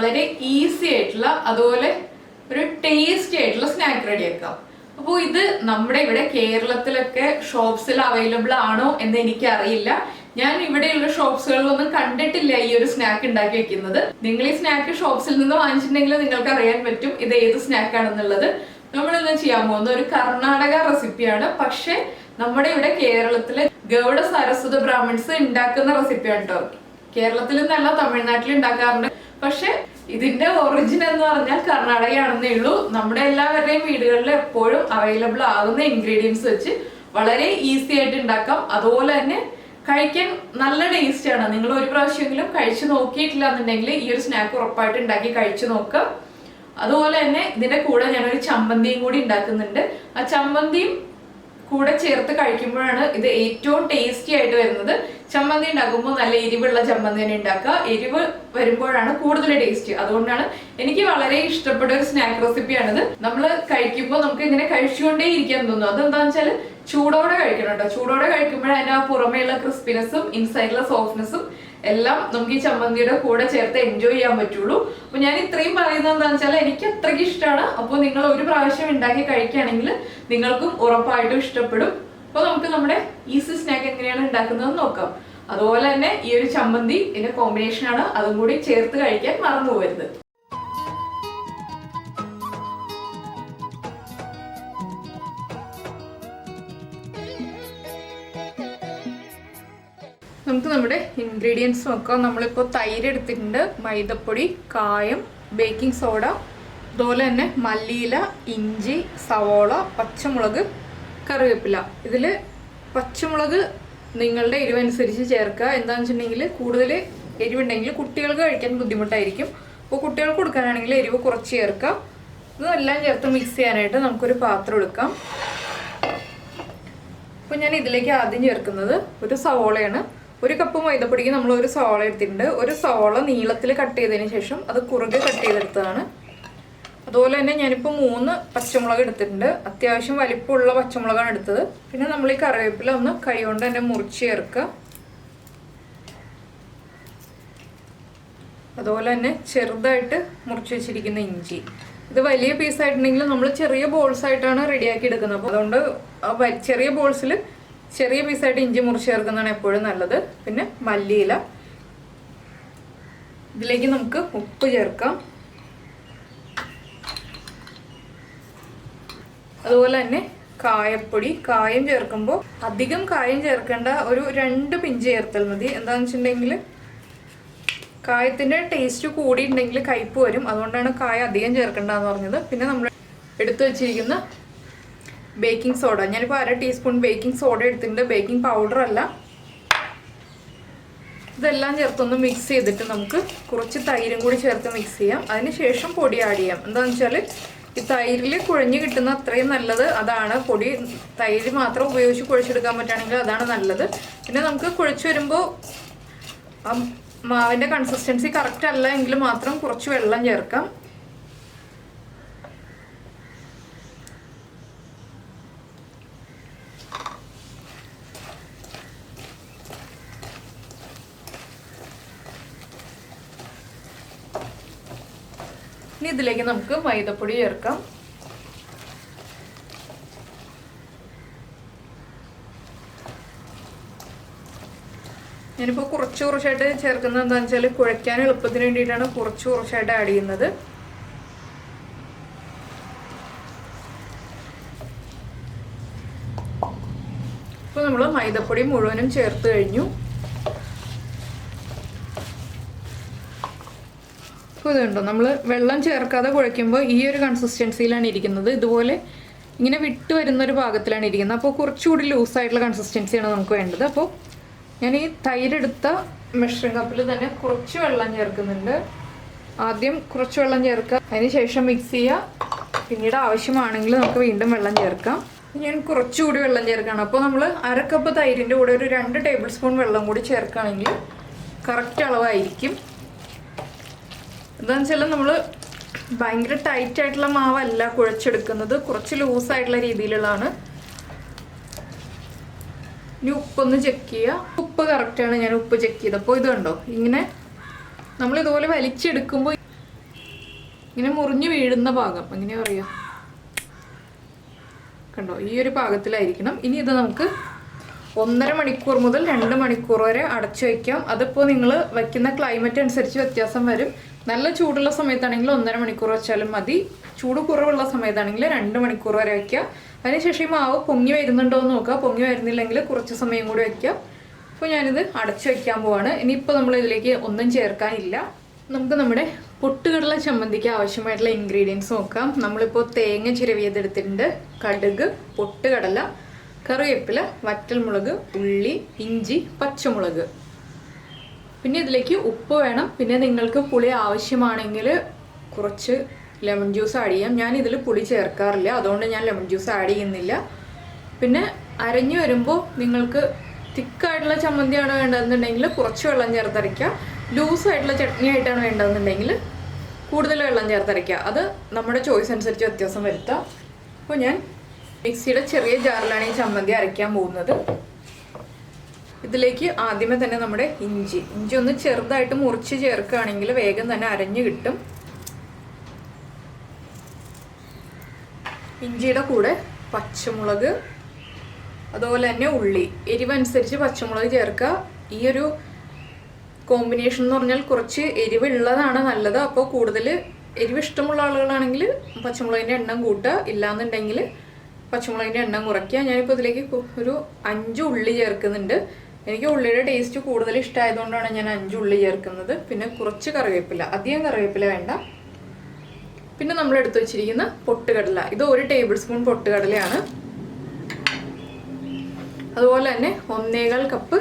വളരെ ഈസി ആയിട്ടുള്ള അതുപോലെ ഒരു ടേസ്റ്റി ആയിട്ടുള്ള സ്നാക്ക് റെഡിയാക്കാം. അപ്പോൾ ഇത് നമ്മുടെ ഇവിടെ കേരളത്തിലൊക്കെ ഷോപ്സിൽ അവൈലബിൾ ആണോ എന്ന് എനിക്ക് അറിയില്ല. ഞാൻ ഇവിടെയുള്ള ഷോപ്സുകളിലൊന്നും കണ്ടിട്ടില്ല ഈ ഒരു സ്നാക്ക് ഉണ്ടാക്കി വെക്കുന്നത്. നിങ്ങൾ ഈ സ്നാക്ക് ഷോപ്സിൽ നിന്ന് വാങ്ങിച്ചിട്ടുണ്ടെങ്കിൽ നിങ്ങൾക്ക് അറിയാൻ പറ്റും ഇത് ഏത് സ്നാക്ക് ആണെന്നുള്ളത്. നമ്മളിന്ന് ചെയ്യാൻ പോകുന്ന ഒരു കർണാടക റെസിപ്പിയാണ്. പക്ഷെ നമ്മുടെ ഇവിടെ കേരളത്തിലെ ഗൗഡ സാരസ്വത ബ്രാഹ്മിൺസ് ഉണ്ടാക്കുന്ന റെസിപ്പിയാണ് കേട്ടോ. കേരളത്തിൽ നിന്നല്ല, തമിഴ്നാട്ടിൽ ഉണ്ടാക്കാറുണ്ട്. പക്ഷെ ഇതിന്റെ ഒറിജിൻ എന്ന് പറഞ്ഞാൽ കർണാടകയാണെന്നേ ഉള്ളൂ. നമ്മുടെ എല്ലാവരുടെയും വീടുകളിൽ എപ്പോഴും അവൈലബിൾ ആകുന്ന ഇൻഗ്രീഡിയൻസ് വെച്ച് വളരെ ഈസി ആയിട്ട് ഉണ്ടാക്കാം. അതുപോലെ തന്നെ കഴിക്കാൻ നല്ല ടേസ്റ്റ് ആണ്. നിങ്ങൾ ഒരു പ്രാവശ്യമെങ്കിലും കഴിച്ചു നോക്കിയിട്ടില്ല എന്നുണ്ടെങ്കിൽ ഈ ഒരു സ്നാക്ക് ഉറപ്പായിട്ട് ഉണ്ടാക്കി കഴിച്ചു നോക്കുക. അതുപോലെ തന്നെ ഇതിന്റെ കൂടെ ഞാനൊരു ചമ്മന്തിയും കൂടി ഉണ്ടാക്കുന്നുണ്ട്. ആ ചമ്മന്തിയും കൂടെ ചേർത്ത് കഴിക്കുമ്പോഴാണ് ഇത് ഏറ്റവും ടേസ്റ്റി ആയിട്ട് വരുന്നത്. ചമ്മന്തി ഉണ്ടാക്കുമ്പോൾ നല്ല എരിവുള്ള ചമ്മന്തി തന്നെ ഉണ്ടാക്കുക. എരിവ് വരുമ്പോഴാണ് കൂടുതൽ ടേസ്റ്റ്. അതുകൊണ്ടാണ് എനിക്ക് വളരെ ഇഷ്ടപ്പെട്ട ഒരു സ്നാക്ക് റെസിപ്പിയാണിത്. നമ്മൾ കഴിക്കുമ്പോൾ നമുക്ക് ഇങ്ങനെ കഴിച്ചുകൊണ്ടേ ഇരിക്കാൻ തോന്നും. അതെന്താണെന്ന് വെച്ചാൽ ചൂടോടെ കഴിക്കണം കേട്ടോ. ചൂടോടെ കഴിക്കുമ്പോൾ അതിന്റെ ആ പുറമേയുള്ള ക്രിസ്പിനെസ്സും ഇൻസൈഡിലുള്ള സോഫ്റ്റ്നെസ്സും എല്ലാം നമുക്ക് ഈ ചമ്മന്തിയുടെ കൂടെ ചേർത്ത് എൻജോയ് ചെയ്യാൻ പറ്റുള്ളൂ. അപ്പൊ ഞാൻ ഇത്രയും പറയുന്നത് എന്താണെന്ന് വെച്ചാൽ എനിക്ക് അത്രയ്ക്ക് ഇഷ്ടമാണ്. അപ്പോൾ നിങ്ങൾ ഒരു പ്രാവശ്യം ഉണ്ടാക്കി കഴിക്കുകയാണെങ്കിൽ നിങ്ങൾക്കും ഉറപ്പായിട്ടും ഇഷ്ടപ്പെടും. അപ്പോൾ നമുക്ക് നമ്മുടെ ഈസി സ്നാക്ക് എങ്ങനെയാണ് ഉണ്ടാക്കുന്നത് നോക്കാം. അതുപോലെ തന്നെ ഈ ഒരു ചമ്മന്തി ഇതിന്റെ കോമ്പിനേഷൻ ആണ്, അതും കൂടി ചേർത്ത് കഴിക്കാൻ മറന്നു പോകരുത്. നമുക്ക് നമ്മുടെ ഇൻഗ്രീഡിയൻസ് നോക്കാം. നമ്മളിപ്പോൾ തൈര് എടുത്തിട്ടുണ്ട്, മൈദപ്പൊടി, കായം, ബേക്കിംഗ് സോഡ, അതുപോലെ തന്നെ മല്ലിയില, ഇഞ്ചി, സവോള, പച്ചമുളക്, കറിവേപ്പില. ഇതിൽ പച്ചമുളക് നിങ്ങളുടെ എരിവനുസരിച്ച് ചേർക്കുക. എന്താണെന്ന് വെച്ചിട്ടുണ്ടെങ്കിൽ കൂടുതൽ എരിവുണ്ടെങ്കിൽ കുട്ടികൾക്ക് കഴിക്കാൻ ബുദ്ധിമുട്ടായിരിക്കും. അപ്പോൾ കുട്ടികൾക്ക് കൊടുക്കാനാണെങ്കിൽ എരിവ് കുറച്ച് ചേർക്കുക. ഇതെല്ലാം ചേർത്ത് മിക്സ് ചെയ്യാനായിട്ട് നമുക്കൊരു പാത്രം എടുക്കാം. അപ്പോൾ ഞാൻ ഇതിലേക്ക് ആദ്യം ചേർക്കുന്നത് ഒരു സവോളയാണ്. ഒരു കപ്പ് മൈദപ്പൊടിക്ക് നമ്മൾ ഒരു സവോള എടുത്തിട്ടുണ്ട്. ഒരു സവോള നീളത്തിൽ കട്ട് ചെയ്തതിന് ശേഷം അത് കുറുകെ കട്ട് ചെയ്തെടുത്തതാണ്. അതുപോലെ തന്നെ ഞാനിപ്പോൾ 3 പച്ചമുളക് എടുത്തിട്ടുണ്ട്. അത്യാവശ്യം വലിപ്പമുള്ള പച്ചമുളകാണ് എടുത്തത്. പിന്നെ നമ്മൾ ഈ കറിവേപ്പില ഒന്ന് കൈ കൊണ്ട് തന്നെ മുറിച്ച് ചേർക്കുക. അതുപോലെ തന്നെ ചെറുതായിട്ട് മുറിച്ച് വെച്ചിരിക്കുന്ന ഇഞ്ചി. ഇത് വലിയ പീസായിട്ടുണ്ടെങ്കിൽ നമ്മൾ ചെറിയ ബോൾസ് ആയിട്ടാണ് റെഡിയാക്കി എടുക്കുന്നത്. അപ്പോൾ അതുകൊണ്ട് ചെറിയ ബോൾസിൽ ചെറിയ പീസായിട്ട് ഇഞ്ചി മുറിച്ച് ചേർക്കുന്നതാണ് എപ്പോഴും നല്ലത്. പിന്നെ മല്ലിയില. ഇതിലേക്ക് നമുക്ക് ഉപ്പ് ചേർക്കാം. അതുപോലെ തന്നെ കായപ്പൊടി. കായം ചേർക്കുമ്പോൾ അധികം കായം ചേർക്കേണ്ട, ഒരു 2 പിഞ്ച് ചേർത്താൽ മതി. എന്താണെന്ന് വെച്ചിട്ടുണ്ടെങ്കിൽ കായത്തിൻ്റെ ടേസ്റ്റ് കൂടിയിട്ടുണ്ടെങ്കിൽ കയ്പ്പ് വരും. അതുകൊണ്ടാണ് കായ അധികം ചേർക്കേണ്ടതെന്ന് പറഞ്ഞത്. പിന്നെ നമ്മൾ എടുത്തു വെച്ചിരിക്കുന്ന ബേക്കിംഗ് സോഡ. ഞാനിപ്പോൾ 1/2 ടീസ്പൂൺ ബേക്കിംഗ് സോഡ എടുത്തിട്ടുണ്ട്, ബേക്കിംഗ് പൗഡർ അല്ല. ഇതെല്ലാം ചേർത്തൊന്ന് മിക്സ് ചെയ്തിട്ട് നമുക്ക് കുറച്ച് തൈരും കൂടി ചേർത്ത് മിക്സ് ചെയ്യാം. അതിനുശേഷം പൊടി ആഡ് ചെയ്യാം. എന്താണെന്ന് വെച്ചാൽ ഈ തൈരിൽ കുഴഞ്ഞ് കിട്ടുന്ന അത്രയും നല്ലത് അതാണ്. പൊടി തൈര് മാത്രം ഉപയോഗിച്ച് കുഴച്ചെടുക്കാൻ പറ്റുകയാണെങ്കിൽ അതാണ് നല്ലത്. പിന്നെ നമുക്ക് കുഴച്ച് വരുമ്പോൾ മാവിൻ്റെ കൺസിസ്റ്റൻസി കറക്റ്റ് അല്ല എങ്കിൽ മാത്രം കുറച്ച് വെള്ളം ചേർക്കാം. ഇനി ഇതിലേക്ക് നമുക്ക് മൈദപ്പൊടി ചേർക്കാം. ഞാനിപ്പോൾ കുറച്ചായിട്ട് ചേർക്കുന്നത് എന്താണെന്ന് വെച്ചാൽ കുഴയ്ക്കാൻ എളുപ്പത്തിന് വേണ്ടിയിട്ടാണ് കുറച്ചായിട്ട് ആഡ് ചെയ്യുന്നത്. ഇപ്പോൾ നമ്മൾ മൈദപ്പൊടി മുഴുവനും ചേർത്ത് കഴിഞ്ഞു. ഇതുണ്ടോ, നമ്മൾ വെള്ളം ചേർക്കാതെ കുഴയ്ക്കുമ്പോൾ ഈ ഒരു കൺസിസ്റ്റൻസിയിലാണ് ഇരിക്കുന്നത്. ഇതുപോലെ ഇങ്ങനെ വിട്ട് വരുന്നൊരു ഭാഗത്തിലാണ് ഇരിക്കുന്നത്. അപ്പോൾ കുറച്ചുകൂടി ലൂസായിട്ടുള്ള കൺസിസ്റ്റൻസിയാണ് നമുക്ക് വേണ്ടത്. അപ്പോൾ ഞാൻ ഈ തൈരെടുത്ത മെഷറിംഗ് കപ്പിൽ തന്നെ കുറച്ച് വെള്ളം ചേർക്കുന്നുണ്ട്. ആദ്യം കുറച്ച് വെള്ളം ചേർക്കുക, അതിന് ശേഷം മിക്സ് ചെയ്യുക. പിന്നീട് ആവശ്യമാണെങ്കിൽ നമുക്ക് വീണ്ടും വെള്ളം ചേർക്കാം. ഞാൻ കുറച്ചുകൂടി വെള്ളം ചേർക്കുകയാണ്. അപ്പോൾ നമ്മൾ 1/2 കപ്പ് തൈരിൻ്റെ കൂടെ ഒരു 2 ടേബിൾ സ്പൂൺ വെള്ളം കൂടി ചേർക്കുകയാണെങ്കിൽ കറക്റ്റ് അളവായിരിക്കും. എന്താണെന്ന് വെച്ചാൽ നമ്മൾ ഭയങ്കര ടൈറ്റ് ആയിട്ടുള്ള മാവല്ല കുഴച്ചെടുക്കുന്നത്, കുറച്ച് ലൂസായിട്ടുള്ള രീതിയിലുള്ളതാണ്. ഇനി ഉപ്പൊന്ന് ചെക്ക് ചെയ്യുക. ഉപ്പ് കറക്റ്റാണ്, ഞാൻ ഉപ്പ് ചെക്ക് ചെയ്തപ്പോൾ ഇത് കണ്ടോ, ഇങ്ങനെ നമ്മൾ ഇതുപോലെ വലിച്ചെടുക്കുമ്പോൾ ഇങ്ങനെ മുറിഞ്ഞു വീഴുന്ന ഭാഗം എങ്ങനെയാ പറയുക, കണ്ടോ, ഈ ഒരു പാകത്തിലായിരിക്കണം. ഇനി ഇത് നമുക്ക് 1.5 മണിക്കൂർ മുതൽ 2 മണിക്കൂർ വരെ അടച്ചു വയ്ക്കാം. അതിപ്പോൾ നിങ്ങൾ വയ്ക്കുന്ന ക്ലൈമറ്റ് അനുസരിച്ച് വ്യത്യാസം വരും. നല്ല ചൂടുള്ള സമയത്താണെങ്കിൽ 1.5 മണിക്കൂർ വെച്ചാലും മതി. ചൂട് കുറവുള്ള സമയത്താണെങ്കിൽ 2 മണിക്കൂർ വരെ വയ്ക്കുക. അതിനുശേഷം ഈ മാവ് പൊങ്ങി വരുന്നുണ്ടോ എന്ന് നോക്കുക. പൊങ്ങി വരുന്നില്ലെങ്കിൽ കുറച്ച് സമയം കൂടി വയ്ക്കുക. അപ്പോൾ ഞാനിത് അടച്ചു വയ്ക്കാൻ പോവാണ്. ഇനിയിപ്പോൾ നമ്മൾ ഇതിലേക്ക് ഒന്നും ചേർക്കാനില്ല. നമുക്ക് നമ്മുടെ പൊട്ടുകടല ചമ്മന്തിക്ക് ആവശ്യമായിട്ടുള്ള ഇൻഗ്രീഡിയൻസ് നോക്കാം. നമ്മളിപ്പോൾ തേങ്ങ ചിരവിയതെടുത്തിട്ടുണ്ട്, കടുക്, പൊട്ടുകടല, കറിവേപ്പില, വറ്റൽമുളക്, ഉള്ളി, ഇഞ്ചി, പച്ചമുളക്. പിന്നെ ഇതിലേക്ക് ഉപ്പ് വേണം. പിന്നെ നിങ്ങൾക്ക് പുളി ആവശ്യമാണെങ്കിൽ കുറച്ച് ലെമൺ ജ്യൂസ് ആഡ് ചെയ്യാം. ഞാൻ ഇതിൽ പുളി ചേർക്കാറില്ല, അതുകൊണ്ട് ഞാൻ ലെമൺ ജ്യൂസ് ആഡ് ചെയ്യുന്നില്ല. പിന്നെ അരഞ്ഞു വരുമ്പോൾ നിങ്ങൾക്ക് തിക്കായിട്ടുള്ള ചമ്മന്തിയാണ് വേണ്ടതെന്നുണ്ടെങ്കിൽ കുറച്ച് വെള്ളം ചേർത്തരയ്ക്കുക. ലൂസായിട്ടുള്ള ചട്നി ആയിട്ടാണ് വേണ്ടതെന്നുണ്ടെങ്കിൽ കൂടുതൽ വെള്ളം ചേർത്തരയ്ക്കുക. അത് നമ്മുടെ ചോയ്സ് അനുസരിച്ച് വ്യത്യാസം വരുത്താം. അപ്പോൾ ഞാൻ മിക്സിയുടെ ചെറിയ ജാറിലാണ് ഈ ചമ്മന്തി അരയ്ക്കാൻ പോകുന്നത്. ഇതിലേക്ക് ആദ്യമേ തന്നെ നമ്മുടെ ഇഞ്ചി ഒന്ന് ചെറുതായിട്ട് മുറിച്ച് ചേർക്കുകയാണെങ്കിൽ വേഗം തന്നെ അരഞ്ഞു കിട്ടും. ഇഞ്ചിയുടെ കൂടെ പച്ചമുളക്, അതുപോലെ തന്നെ ഉള്ളി. എരിവനുസരിച്ച് പച്ചമുളക് ചേർക്കുക. ഈ ഒരു കോമ്പിനേഷൻ എന്ന് പറഞ്ഞാൽ കുറച്ച് എരിവുള്ളതാണ് നല്ലത്. അപ്പോൾ കൂടുതൽ എരിവ് ഇഷ്ടമുള്ള ആളുകളാണെങ്കിൽ പച്ചമുളകിൻ്റെ എണ്ണം കൂട്ടുക, ഇല്ലാന്നുണ്ടെങ്കിൽ പച്ചമുളകിൻ്റെ എണ്ണം കുറയ്ക്കുക. ഞാനിപ്പോൾ ഇതിലേക്ക് ഒരു 5 ഉള്ളി ചേർക്കുന്നുണ്ട്. എനിക്ക് ഉള്ളിയുടെ ടേസ്റ്റ് കൂടുതൽ ഇഷ്ടമായതുകൊണ്ടാണ് ഞാൻ 5 ഉള്ളി ചേർക്കുന്നത്. പിന്നെ കുറച്ച് കറിവേപ്പില, അധികം കറിവേപ്പില വേണ്ട. പിന്നെ നമ്മൾ എടുത്തു വെച്ചിരിക്കുന്ന പൊട്ടുകടല, ഇത് 1 ടേബിൾ സ്പൂൺ പൊട്ടുകടലയാണ്. അതുപോലെ തന്നെ 1.25 കപ്പ്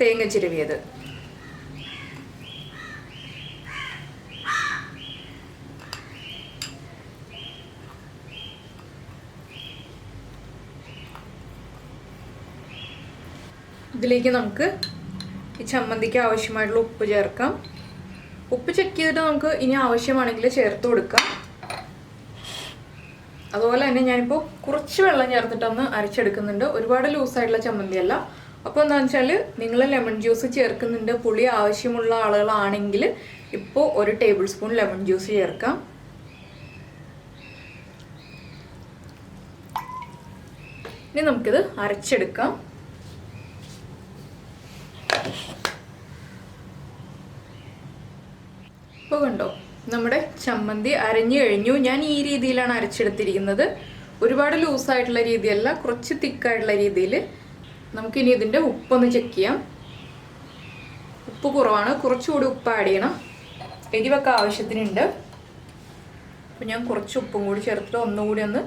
തേങ്ങ ചിരവിയത്. ഇതിലേക്ക് നമുക്ക് ഈ ചമ്മന്തിക്ക് ആവശ്യമായിട്ടുള്ള ഉപ്പ് ചേർക്കാം. ഉപ്പ് ചെക്ക് ചെയ്തിട്ട് നമുക്ക് ഇനി ആവശ്യമാണെങ്കിൽ ചേർത്ത് കൊടുക്കാം. അതുപോലെ തന്നെ ഞാനിപ്പോൾ കുറച്ച് വെള്ളം ചേർത്തിട്ടൊന്ന് അരച്ചെടുക്കുന്നുണ്ട്. ഒരുപാട് ലൂസായിട്ടുള്ള ചമ്മന്തിയല്ല. അപ്പോൾ എന്താണെന്ന് വെച്ചാൽ നിങ്ങൾ ലെമൺ ജ്യൂസ് ചേർക്കുന്നുണ്ട്, പുളി ആവശ്യമുള്ള ആളുകളാണെങ്കിൽ ഇപ്പോൾ 1 ടേബിൾ സ്പൂൺ ലെമൺ ജ്യൂസ് ചേർക്കാം. ഇനി നമുക്കിത് അരച്ചെടുക്കാം. ഇപ്പോൾ കണ്ടോ, നമ്മുടെ ചമ്മന്തി അരഞ്ഞു കഴിഞ്ഞു. ഞാൻ ഈ രീതിയിലാണ് അരച്ചെടുത്തിരിക്കുന്നത്. ഒരുപാട് ലൂസായിട്ടുള്ള രീതിയല്ല, കുറച്ച് തിക്കായിട്ടുള്ള രീതിയിൽ. നമുക്കിനി ഇതിൻ്റെ ഉപ്പൊന്ന് ചെക്ക് ചെയ്യാം. ഉപ്പ് കുറവാണ്, കുറച്ചുകൂടി ഉപ്പ് ആഡ് ചെയ്യണം. എരിവൊക്കെ ആവശ്യത്തിനുണ്ട്. അപ്പോൾ ഞാൻ കുറച്ച് ഉപ്പും കൂടി ചേർത്തിട്ട് ഒന്നുകൂടി ഒന്ന്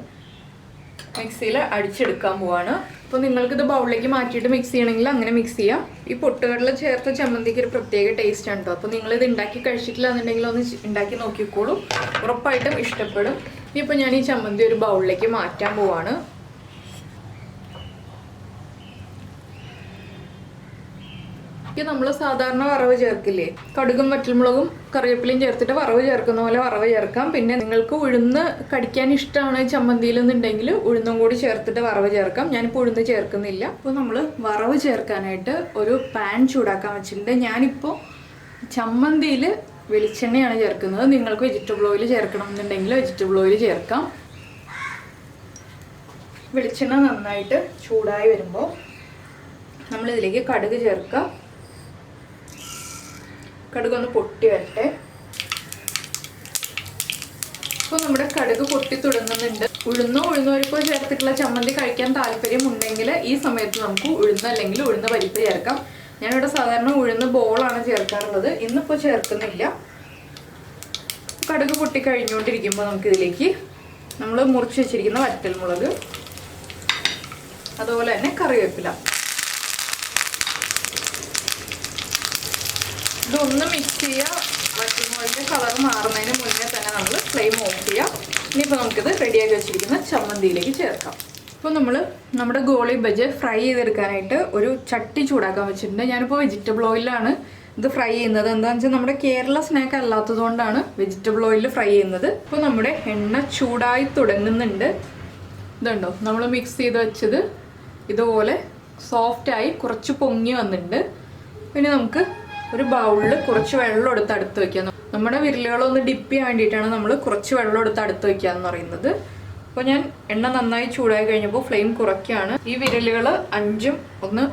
മിക്സിയിൽ അടിച്ചെടുക്കാൻ പോവാണ്. അപ്പോൾ നിങ്ങൾക്കിത് ബൗളിലേക്ക് മാറ്റിയിട്ട് മിക്സ് ചെയ്യണമെങ്കിൽ അങ്ങനെ മിക്സ് ചെയ്യാം. ഈ പൊട്ടുകടല ചേർത്ത ചമ്മന്തിക്ക് ഒരു പ്രത്യേക ടേസ്റ്റ് ആണ് കേട്ടോ. അപ്പോൾ നിങ്ങളിത് ഉണ്ടാക്കി കഴിച്ചിട്ടില്ല എന്നുണ്ടെങ്കിൽ ഒന്ന് ഉണ്ടാക്കി നോക്കിക്കോളൂ, ഉറപ്പായിട്ടും ഇഷ്ടപ്പെടും. ഇനിയിപ്പോൾ ഞാൻ ഈ ചമ്മന്തി ഒരു ബൗളിലേക്ക് മാറ്റാൻ പോവാണ്. ഇത് നമ്മൾ സാധാരണ വറവ് ചേർക്കില്ലേ, കടുകും വറ്റൽമുളകും കറിവേപ്പിലയും ചേർത്തിട്ട് വറവ് ചേർക്കുന്ന പോലെ വറവ് ചേർക്കാം. പിന്നെ നിങ്ങൾക്ക് ഉഴുന്ന് കടിക്കാൻ ഇഷ്ടമാണ് ചമ്മന്തിയിൽ എന്നുണ്ടെങ്കിൽ ഉഴുന്നും കൂടി ചേർത്തിട്ട് വറവ് ചേർക്കാം. ഞാനിപ്പോൾ ഉഴുന്ന് ചേർക്കുന്നില്ല. അപ്പോൾ നമ്മൾ വറവ് ചേർക്കാനായിട്ട് ഒരു പാൻ ചൂടാക്കാൻ വെച്ചിട്ടുണ്ട്. ഞാനിപ്പോൾ ചമ്മന്തിയിൽ വെളിച്ചെണ്ണയാണ് ചേർക്കുന്നത്. നിങ്ങൾക്ക് വെജിറ്റബിൾ ഓയിൽ ചേർക്കണം എന്നുണ്ടെങ്കിൽ വെജിറ്റബിൾ ഓയിൽ ചേർക്കാം. വെളിച്ചെണ്ണ നന്നായിട്ട് ചൂടായി വരുമ്പോൾ നമ്മളിതിലേക്ക് കടുക് ചേർക്കാം. കടുകൊന്ന് പൊട്ടി വരട്ടെ. ഇപ്പോൾ നമ്മുടെ കടുക് പൊട്ടി തുടങ്ങുന്നുണ്ട്. ഉഴുന്നുപരിപ്പോ ചേർത്തിട്ടുള്ള ചമ്മന്തി കഴിക്കാൻ താല്പര്യമുണ്ടെങ്കിൽ ഈ സമയത്ത് നമുക്ക് ഉഴുന്ന് അല്ലെങ്കിൽ ഉഴുന്ന് പരിപ്പ് ചേർക്കാം. ഞാനിവിടെ സാധാരണ ഉഴുന്ന് ബോളാണ് ചേർക്കാറുള്ളത്, ഇന്നിപ്പോൾ ചേർക്കുന്നില്ല. കടുക് പൊട്ടി കഴിഞ്ഞുകൊണ്ടിരിക്കുമ്പോൾ നമുക്കിതിലേക്ക് നമ്മൾ മുറിച്ച് വെച്ചിരിക്കുന്ന വറ്റൽമുളക്, അതുപോലെ തന്നെ കറിവേപ്പില, ഇതൊന്ന് മിക്സ് ചെയ്യുക. വറ്റൽമുളകിൻ്റെ കളർ മാറുന്നതിന് മുന്നേ തന്നെ നമ്മൾ ഫ്ലെയിം ഓഫ് ചെയ്യാം. ഇനിയിപ്പോൾ നമുക്കിത് റെഡിയാക്കി വെച്ചിരിക്കുന്ന ചമ്മന്തിയിലേക്ക് ചേർക്കാം. ഇപ്പോൾ നമ്മുടെ ഗോളി ബജ്ജി ഫ്രൈ ചെയ്തെടുക്കാനായിട്ട് ഒരു ചട്ടി ചൂടാക്കാൻ വെച്ചിട്ടുണ്ട്. ഞാനിപ്പോൾ വെജിറ്റബിൾ ഓയിലാണ് ഇത് ഫ്രൈ ചെയ്യുന്നത്. എന്താണെന്ന് വെച്ചാൽ നമ്മുടെ കേരള സ്നാക്ക് അല്ലാത്തതുകൊണ്ടാണ് വെജിറ്റബിൾ ഓയിൽ ഫ്രൈ ചെയ്യുന്നത്. ഇപ്പോൾ നമ്മുടെ എണ്ണ ചൂടായി തുടങ്ങുന്നുണ്ട്. ഇതുണ്ടോ, നമ്മൾ മിക്സ് ചെയ്ത് വെച്ചത് ഇതുപോലെ സോഫ്റ്റായി കുറച്ച് പൊങ്ങി വന്നിട്ടുണ്ട്. പിന്നെ നമുക്ക് ഒരു ബൗളിൽ കുറച്ച് വെള്ളം എടുത്ത് അടുത്ത് വയ്ക്കാം. നമ്മുടെ വിരലുകളൊന്ന് ഡിപ്പ് ചെയ്യാൻ വേണ്ടിയിട്ടാണ് നമ്മൾ കുറച്ച് വെള്ളം എടുത്ത് അടുത്ത് വയ്ക്കാന്ന് പറയുന്നത്. അപ്പോൾ ഞാൻ എണ്ണ നന്നായി ചൂടായി കഴിഞ്ഞപ്പോൾ ഫ്ലെയിം കുറയ്ക്കുകയാണ്. ഈ വിരലുകൾ 5ഉം ഒന്ന്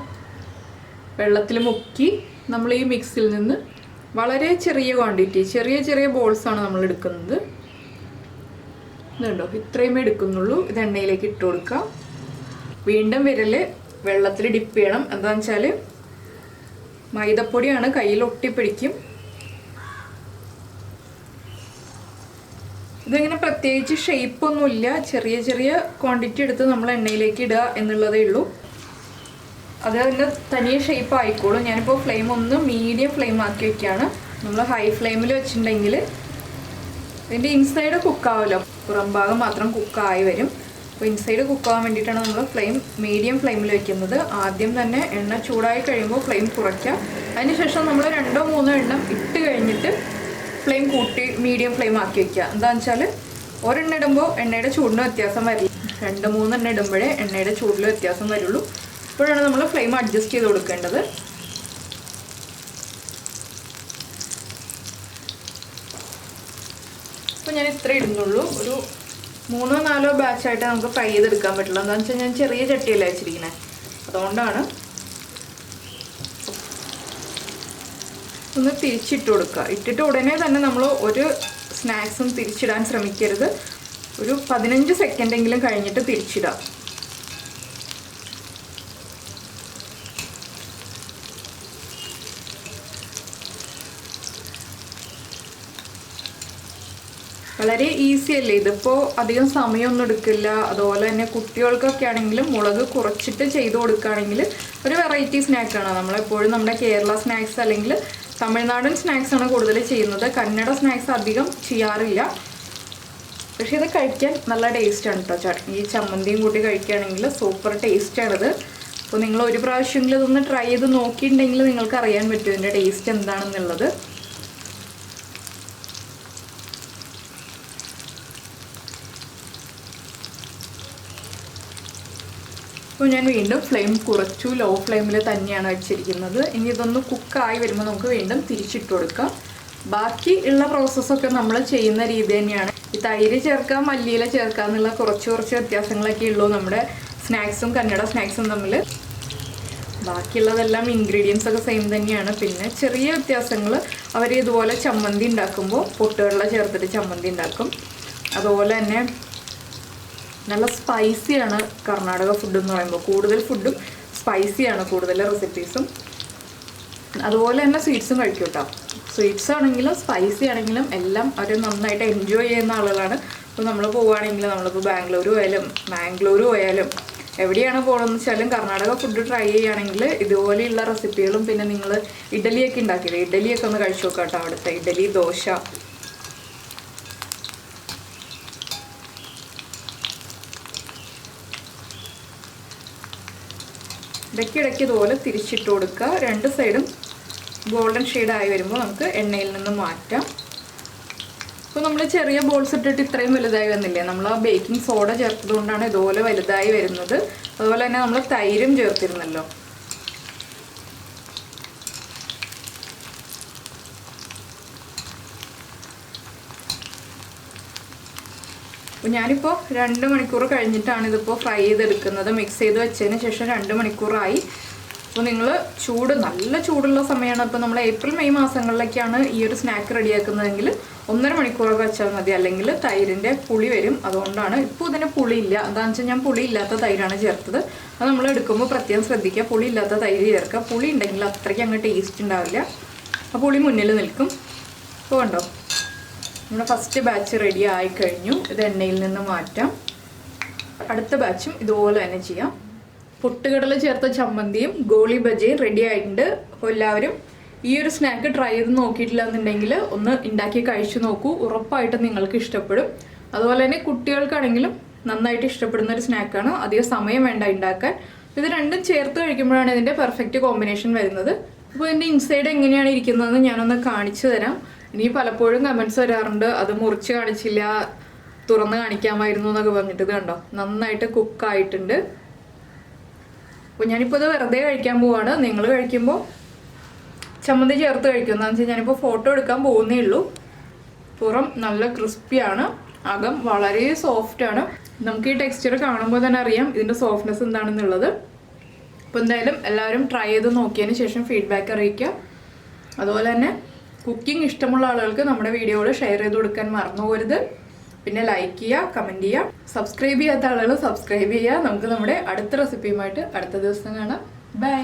വെള്ളത്തിൽ മുക്കി നമ്മൾ ഈ മിക്സിൽ നിന്ന് വളരെ ചെറിയ ക്വാണ്ടിറ്റി, ചെറിയ ചെറിയ ബോൾസാണ് നമ്മൾ എടുക്കുന്നത്. ഇതുണ്ടോ, ഇത്രയുമേ എടുക്കുന്നുള്ളൂ. ഇത് എണ്ണയിലേക്ക് ഇട്ട് കൊടുക്കാം. വീണ്ടും വിരൽ വെള്ളത്തിൽ ഡിപ്പ് ചെയ്യണം. എന്താണെന്ന് വെച്ചാൽ മൈദപ്പൊടിയാണ്, കയ്യിൽ ഒട്ടിപ്പിടിക്കും. ഇതിങ്ങനെ പ്രത്യേകിച്ച് ഷേപ്പൊന്നുമില്ല, ചെറിയ ചെറിയ ക്വാണ്ടിറ്റി എടുത്ത് നമ്മൾ എണ്ണയിലേക്ക് ഇടുക എന്നുള്ളതേ ഉള്ളൂ. അത് അതിൻ്റെ തനിയെ ഷേപ്പ് ആയിക്കോളും. ഞാനിപ്പോൾ ഫ്ലെയിം ഒന്ന് മീഡിയം ഫ്ലെയിം ആക്കി വെക്കുകയാണ്. നമ്മൾ ഹൈ ഫ്ലെയിമിൽ വെച്ചിട്ടുണ്ടെങ്കിൽ ഇതിൻ്റെ ഇൻസൈഡ് കുക്കാവില്ല, പുറം ഭാഗം മാത്രം കുക്കായി വരും. അപ്പോൾ ഇൻസൈഡ് കുക്കാവാൻ വേണ്ടിയിട്ടാണ് നമ്മൾ ഫ്ലെയിം മീഡിയം ഫ്ലെയിമിൽ വെക്കുന്നത്. ആദ്യം തന്നെ എണ്ണ ചൂടായി കഴിയുമ്പോൾ ഫ്ലെയിം കുറയ്ക്കുക. അതിനുശേഷം നമ്മൾ 2-3 എണ്ണം ഇട്ട് കഴിഞ്ഞിട്ട് ഫ്ലെയിം കൂട്ടി മീഡിയം ഫ്ലെയിം ആക്കി വയ്ക്കുക. എന്താണെന്ന് വെച്ചാൽ ഒരെണ്ണം ഇടുമ്പോൾ എണ്ണയുടെ ചൂടിന് വ്യത്യാസം വരില്ല, 2-3 എണ്ണം ഇടുമ്പോഴേ എണ്ണയുടെ ചൂടിൽ വ്യത്യാസം വരുള്ളൂ. ഇപ്പോഴാണ് നമ്മൾ ഫ്ലെയിം അഡ്ജസ്റ്റ് ചെയ്ത് കൊടുക്കേണ്ടത്. അപ്പോൾ ഞാൻ ഇത്ര ഇടുന്നുള്ളൂ. ഒരു 3-4 ബാച്ചായിട്ട് നമുക്ക് ഫ്രൈ ചെയ്തെടുക്കാൻ പറ്റുള്ളൂ. എന്താണെന്ന് വെച്ചാൽ ഞാൻ ചെറിയ ചട്ടിയല്ല വെച്ചിരിക്കുന്നത്, അതുകൊണ്ടാണ്. ഒന്ന് തിരിച്ചിട്ട് കൊടുക്കുക. ഇട്ടിട്ട് ഉടനെ തന്നെ നമ്മൾ ഒരു സ്നാക്സും തിരിച്ചിടാൻ ശ്രമിക്കരുത്. ഒരു 15 സെക്കൻഡെങ്കിലും കഴിഞ്ഞിട്ട് തിരിച്ചിടാം. വളരെ ഈസി അല്ലേ ഇതിപ്പോൾ, അധികം സമയമൊന്നും എടുക്കില്ല. അതുപോലെ തന്നെ കുട്ടികൾക്കൊക്കെ ആണെങ്കിലും മുളക് കുറച്ചിട്ട് ചെയ്ത് കൊടുക്കുകയാണെങ്കിൽ ഒരു വെറൈറ്റി സ്നാക്കാണ്. നമ്മളെപ്പോഴും നമ്മുടെ കേരള സ്നാക്സ് അല്ലെങ്കിൽ തമിഴ്നാടൻ സ്നാക്സാണ് കൂടുതൽ ചെയ്യുന്നത്. കന്നഡ സ്നാക്സ് അധികം ചെയ്യാറില്ല. പക്ഷേ ഇത് കഴിക്കാൻ നല്ല ടേസ്റ്റാണ് കേട്ടോ. ചട്നി ചമ്മന്തിയും കൂട്ടി കഴിക്കുകയാണെങ്കിൽ സൂപ്പർ ടേസ്റ്റാണിത്. അപ്പോൾ നിങ്ങൾ ഒരു പ്രാവശ്യമെങ്കിലും ഇതൊന്ന് ട്രൈ ചെയ്ത് നോക്കിയിട്ടുണ്ടെങ്കിൽ നിങ്ങൾക്ക് അറിയാൻ പറ്റും ഇതിൻ്റെ ടേസ്റ്റ് എന്താണെന്നുള്ളത്. അപ്പോൾ ഞാൻ വീണ്ടും ഫ്ലെയിം കുറച്ചു, ലോ ഫ്ലെയിമിൽ തന്നെയാണ് വെച്ചിരിക്കുന്നത്. ഇനി ഇതൊന്ന് കുക്കായി വരുമ്പോൾ നമുക്ക് വീണ്ടും തിരിച്ചിട്ട് കൊടുക്കാം. ബാക്കി ഉള്ള പ്രോസസ്സൊക്കെ നമ്മൾ ചെയ്യുന്ന രീതി തന്നെയാണ്. ഈ തൈര് ചേർക്കാം, മല്ലിയില ചേർക്കാം എന്നുള്ള കുറച്ച് വ്യത്യാസങ്ങളൊക്കെ ഉള്ളൂ നമ്മുടെ സ്നാക്സും കന്നഡ സ്നാക്സും തമ്മിൽ. ബാക്കിയുള്ളതെല്ലാം ഇൻഗ്രീഡിയൻസ് ഒക്കെ സെയിം തന്നെയാണ്. പിന്നെ ചെറിയ വ്യത്യാസങ്ങൾ, അവർ ഇതുപോലെ ചമ്മന്തി ഉണ്ടാക്കുമ്പോൾ പൊട്ടുകടല ചേർത്തിട്ട് ചമ്മന്തി ഉണ്ടാക്കും. അതുപോലെ തന്നെ നല്ല സ്പൈസിയാണ് കർണാടക ഫുഡ് എന്ന് പറയുമ്പോൾ. കൂടുതൽ ഫുഡും സ്പൈസിയാണ്, കൂടുതൽ റെസിപ്പീസും. അതുപോലെ തന്നെ സ്വീറ്റ്സും കഴിക്കും കേട്ടോ. സ്വീറ്റ്സ് ആണെങ്കിലും സ്പൈസി ആണെങ്കിലും എല്ലാം അവർ നന്നായിട്ട് എൻജോയ് ചെയ്യുന്ന ആളുകളാണ്. ഇപ്പോൾ നമ്മൾ പോവുകയാണെങ്കിൽ, നമ്മളിപ്പോൾ ബാംഗ്ലൂർ പോയാലും മാംഗ്ലൂർ പോയാലും എവിടെയാണ് പോകണമെന്ന് വെച്ചാലും കർണാടക ഫുഡ് ട്രൈ ചെയ്യുകയാണെങ്കിൽ ഇതുപോലെയുള്ള റെസിപ്പികളും, പിന്നെ നിങ്ങൾ ഇഡലിയൊക്കെ ഉണ്ടാക്കിയില്ലേ, ഇഡലിയൊക്കെ ഒന്ന് കഴിച്ചു നോക്കാം കേട്ടോ. അവിടുത്തെ ഇഡലി, ദോശ. ഇടയ്ക്കിടയ്ക്ക് ഇതുപോലെ തിരിച്ചിട്ട് കൊടുക്കുക. 2 സൈഡും ഗോൾഡൻ ഷെയ്ഡായി വരുമ്പോൾ നമുക്ക് എണ്ണയിൽ നിന്ന് മാറ്റാം. അപ്പോൾ നമ്മൾ ചെറിയ ബോൾസ് ഇട്ടിട്ട് ഇത്രയും വലുതായി വന്നില്ലേ, നമ്മൾ ആ ബേക്കിംഗ് സോഡ ചേർത്തത് കൊണ്ടാണ് ഇതുപോലെ വലുതായി വരുന്നത്. അതുപോലെ തന്നെ നമ്മൾ തൈരും ചേർത്തിരുന്നല്ലോ. അപ്പോൾ ഞാനിപ്പോൾ 2 മണിക്കൂർ കഴിഞ്ഞിട്ടാണ് ഇതിപ്പോൾ ഫ്രൈ ചെയ്തെടുക്കുന്നത്. മിക്സ് ചെയ്ത് വെച്ചതിന് ശേഷം 2 മണിക്കൂറായി. അപ്പോൾ നിങ്ങൾ നല്ല ചൂടുള്ള സമയമാണ്. ഇപ്പോൾ നമ്മൾ ഏപ്രിൽ മെയ് മാസങ്ങളിലൊക്കെയാണ് ഈ ഒരു സ്നാക്ക് റെഡിയാക്കുന്നതെങ്കിൽ 1.5 മണിക്കൂറൊക്കെ വെച്ചാൽ മതി. അല്ലെങ്കിൽ തൈരിൻ്റെ പുളി വരും, അതുകൊണ്ടാണ്. ഇപ്പോൾ ഇതിന് പുളിയില്ല, എന്താണെന്ന് വെച്ചാൽ ഞാൻ പുളി ഇല്ലാത്ത തൈരാണ് ചേർത്തത്. അത് നമ്മൾ എടുക്കുമ്പോൾ പ്രത്യേകം ശ്രദ്ധിക്കുക, പുളി ഇല്ലാത്ത തൈര് ചേർക്കുക. പുളി ഉണ്ടെങ്കിൽ അത്രയ്ക്ക് അങ്ങ് ടേസ്റ്റ് ഉണ്ടാവില്ല, ആ പുളി മുന്നിൽ നിൽക്കും. അപ്പോൾ കണ്ടോ, നമ്മുടെ ഫസ്റ്റ് ബാച്ച് റെഡി ആയിക്കഴിഞ്ഞു. ഇത് എണ്ണയിൽ നിന്ന് മാറ്റാം. അടുത്ത ബാച്ചും ഇതുപോലെ തന്നെ ചെയ്യാം. പൊട്ടുകടല ചേർത്ത ചമ്മന്തിയും ഗോളി ബജിയും റെഡി ആയിട്ടുണ്ട്. അപ്പോൾ എല്ലാവരും ഈ ഒരു സ്നാക്ക് ട്രൈ ചെയ്ത് നോക്കിയിട്ടില്ല എന്നുണ്ടെങ്കിൽ ഒന്ന് ഉണ്ടാക്കി കഴിച്ചു നോക്കൂ, ഉറപ്പായിട്ടും നിങ്ങൾക്ക് ഇഷ്ടപ്പെടും. അതുപോലെ തന്നെ കുട്ടികൾക്കാണെങ്കിലും നന്നായിട്ട് ഇഷ്ടപ്പെടുന്ന ഒരു സ്നാക്കാണ്. അധികം സമയം വേണ്ട ഉണ്ടാക്കാൻ. ഇത് രണ്ടും ചേർത്ത് കഴിക്കുമ്പോഴാണ് ഇതിൻ്റെ പെർഫെക്റ്റ് കോമ്പിനേഷൻ വരുന്നത്. അപ്പോൾ ഇതിൻ്റെ ഇൻസൈഡ് എങ്ങനെയാണ് ഇരിക്കുന്നതെന്ന് ഞാനൊന്ന് കാണിച്ചു തരാം. ഇനി പലപ്പോഴും കമൻസ് വരാറുണ്ട്, അത് മുറിച്ച് കാണിച്ചില്ല, തുറന്ന് കാണിക്കാമായിരുന്നു എന്നൊക്കെ പറഞ്ഞിട്ട്. ഇത് കണ്ടോ, നന്നായിട്ട് കുക്കായിട്ടുണ്ട്. അപ്പോൾ ഞാനിപ്പോൾ ഇത് വെറുതെ കഴിക്കാൻ പോവാണ്. നിങ്ങൾ കഴിക്കുമ്പോൾ ചമ്മന്തി ചേർത്ത് കഴിക്കും. എന്താണെന്ന് വെച്ചാൽ ഞാനിപ്പോൾ ഫോട്ടോ എടുക്കാൻ പോകുന്നേ ഉള്ളൂ. പുറം നല്ല ക്രിസ്പിയാണ്, അകം വളരെ സോഫ്റ്റാണ്. നമുക്ക് ഈ ടെക്സ്ചർ കാണുമ്പോൾ തന്നെ അറിയാം ഇതിൻ്റെ സോഫ്റ്റ്നെസ് എന്താണെന്നുള്ളത്. അപ്പോൾ എന്തായാലും എല്ലാവരും ട്രൈ ചെയ്ത് നോക്കിയതിന് ശേഷം ഫീഡ്ബാക്ക് അറിയിക്കുക. അതുപോലെ തന്നെ കുക്കിംഗ് ഇഷ്ടമുള്ള ആളുകൾക്ക് നമ്മുടെ വീഡിയോകൾ ഷെയർ ചെയ്ത് കൊടുക്കാൻ മറന്നു പോകരുത്. പിന്നെ ലൈക്ക് ചെയ്യുക, കമൻറ്റ് ചെയ്യുക. സബ്സ്ക്രൈബ് ചെയ്യാത്ത ആളുകൾ സബ്സ്ക്രൈബ് ചെയ്യുക. നമുക്ക് നമ്മുടെ അടുത്ത റെസിപ്പിയുമായിട്ട് അടുത്ത ദിവസം കാണാം. ബൈ.